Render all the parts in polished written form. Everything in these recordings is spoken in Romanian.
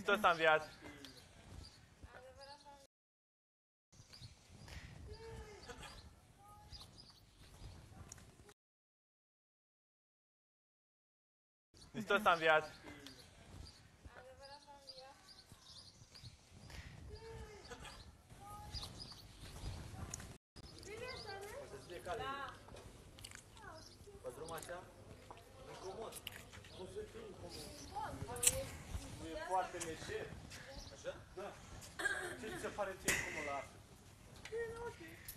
Hristos a înviat! Hristos a înviat! Pe drum așa? Incomod. Nu se fie incomod. Nu e foarte lejer. Așa? Da. Ce ți se pare ție incomod la asta?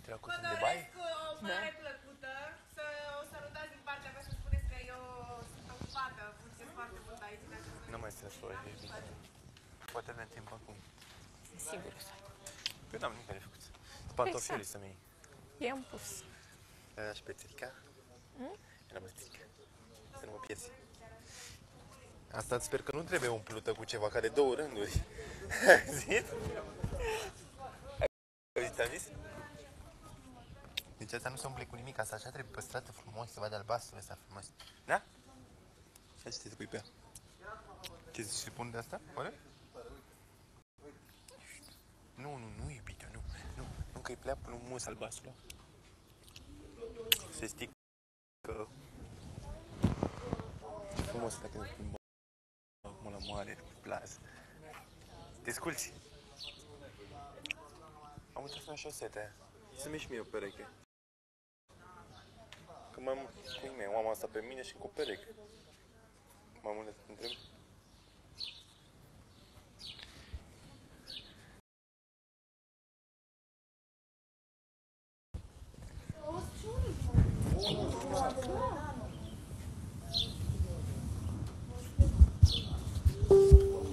Vă doresc o mare plăcută, să o salutați din partea mea, să spuneți că eu sunt ocupată, muncesc foarte mult aici. Nu mai sunt să poate avem timp acum. Sigur. Eu n-am nimic de făcut. Pantofii să-mi iei. I-am pus. Și pe țirica? Era mai țirica. Să nu mă pierzi. Asta sper că nu trebuie umplută cu ceva, ca de 2 rânduri. Ai zis? Ai zis? Deci asta nu se umple cu nimic, asta așa trebuie păstrată frumos, să vadă albastru ăsta frumos. Da? Și ce te pui pe ea? Ce zici, se pun de asta? Oare? Nu, iubito, nu, că-i prea frumos albastru. Se stică frumos dacă ne plimbăm acum la moare, pe plază. Te sculți? Am uitat să-mi șoseta aia. Să-mi ieși mie o pereche. Că mai mult cu mine, am asta pe mine și cu o pereche. Mai mult te întreb.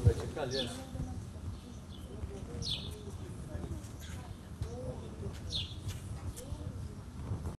Vertical, yes.